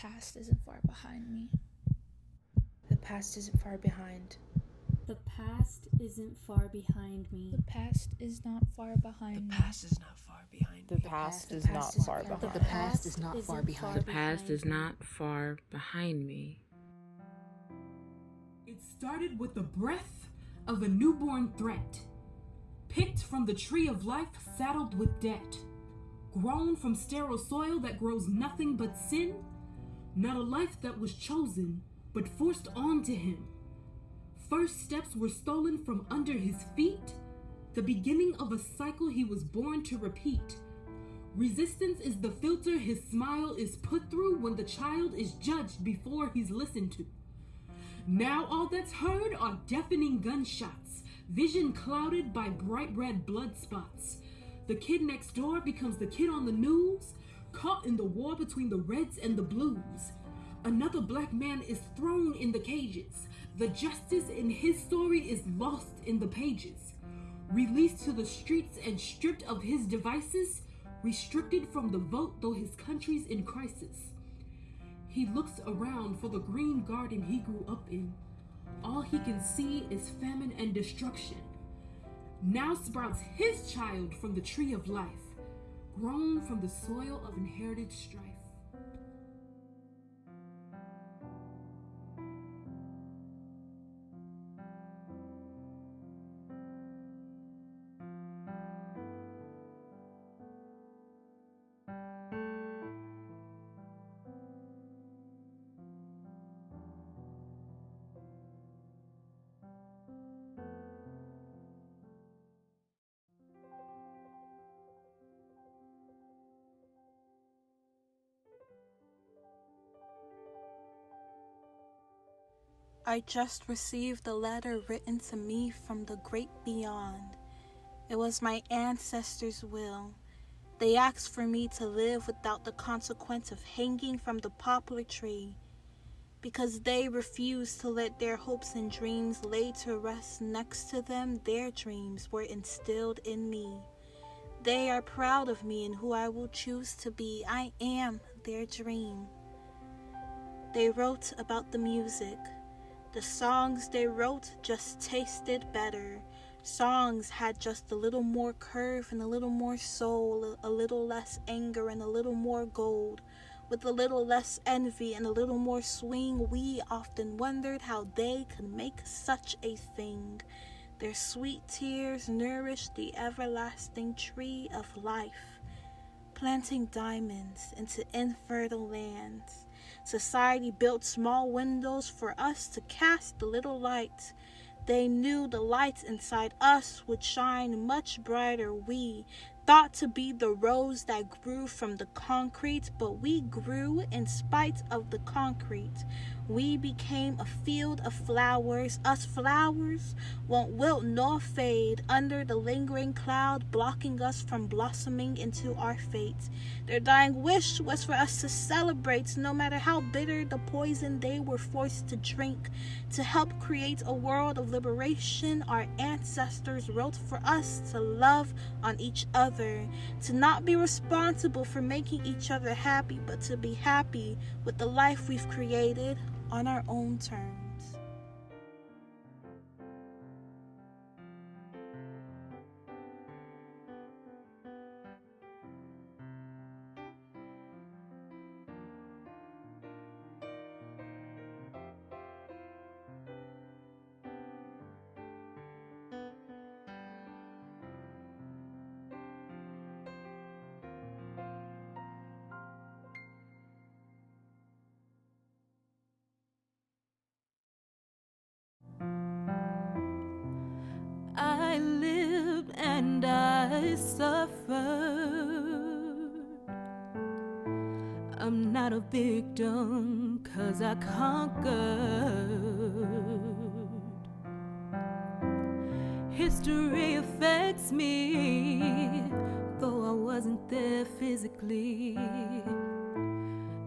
past isn't far behind me. The past isn't far behind. The past isn't far behind me. The past is not far behind me. The past is not far behind me. The past is not far behind. The past is not far behind. The past is not far behind me. It started with the breath of a newborn threat, picked from the tree of life saddled with debt, grown from sterile soil that grows nothing but sin, not a life that was chosen, but forced onto him. First steps were stolen from under his feet, the beginning of a cycle he was born to repeat. Resistance is the filter his smile is put through when the child is judged before he's listened to. Now all that's heard are deafening gunshots, vision clouded by bright red blood spots. The kid next door becomes the kid on the news, caught in the war between the reds and the blues. Another black man is thrown in the cages. The justice in his story is lost in the pages. Released to the streets and stripped of his devices, restricted from the vote though his country's in crisis. He looks around for the green garden he grew up in. All he can see is famine and destruction. Now sprouts his child from the tree of life, grown from the soil of inherited strife. I just received a letter written to me from the great beyond. It was my ancestors' will. They asked for me to live without the consequence of hanging from the poplar tree, because they refused to let their hopes and dreams lay to rest next to them. Their dreams were instilled in me. They are proud of me and who I will choose to be. I am their dream. They wrote about the music. The songs they wrote just tasted better. Songs had just a little more curve and a little more soul, a little less anger and a little more gold. With a little less envy and a little more swing, we often wondered how they could make such a thing. Their sweet tears nourished the everlasting tree of life, planting diamonds into infertile lands. Society built small windows for us to cast the little light. They knew the lights inside us would shine much brighter. We thought to be the rose that grew from the concrete, but we grew in spite of the concrete. We became a field of flowers. Us flowers won't wilt nor fade under the lingering cloud, blocking us from blossoming into our fate. Their dying wish was for us to celebrate, no matter how bitter the poison they were forced to drink. To help create a world of liberation, our ancestors wrote for us to love on each other, to not be responsible for making each other happy, but to be happy with the life we've created on our own terms. I lived and I suffered. I'm not a victim, 'cause I conquered. History affects me, though I wasn't there physically.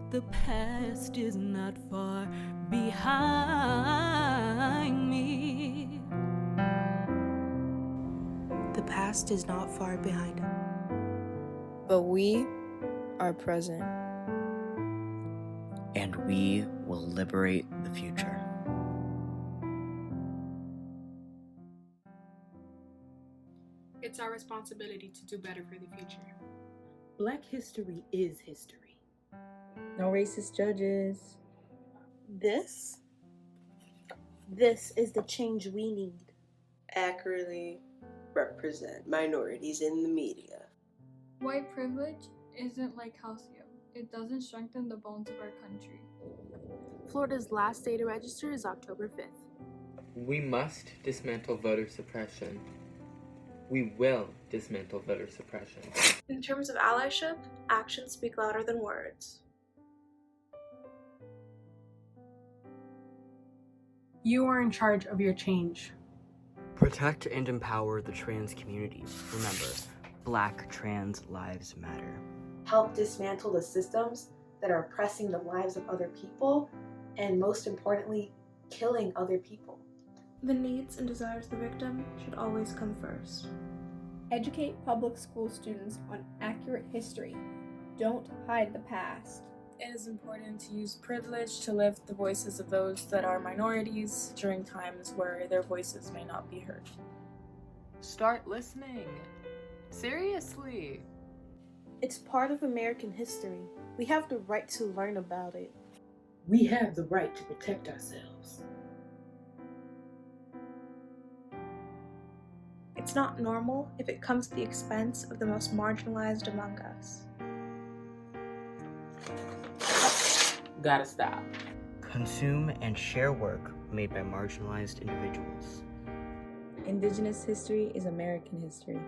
The past is not far behind me. The past is not far behind. But we are present. and we will liberate the future. It's our responsibility to do better for the future. Black history is history. No racist judges. This is the change we need. Accurately represent minorities in the media. White privilege isn't like calcium. It doesn't strengthen the bones of our country. Florida's last day to register is October 5th. We must dismantle voter suppression. We will dismantle voter suppression. In terms of allyship, actions speak louder than words. You are in charge of your change. Protect and empower the trans community. Remember, Black trans lives matter. Help dismantle the systems that are oppressing the lives of other people, and most importantly, killing other people. The needs and desires of the victim should always come first. Educate public school students on accurate history. Don't hide the past. It is important to use privilege to lift the voices of those that are minorities during times where their voices may not be heard. Start listening. Seriously. It's part of American history. We have the right to learn about it. We have the right to protect ourselves. It's not normal if it comes at the expense of the most marginalized among us. Gotta stop. Consume and share work made by marginalized individuals. Indigenous history is American history.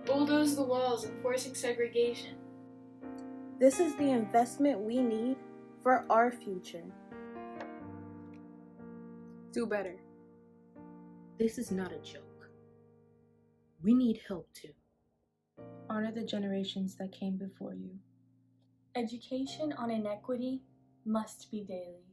Bulldoze the walls enforcing segregation. This is the investment we need for our future. Do better. This is not a joke. We need help too. Honor the generations that came before you. Education on inequity must be daily.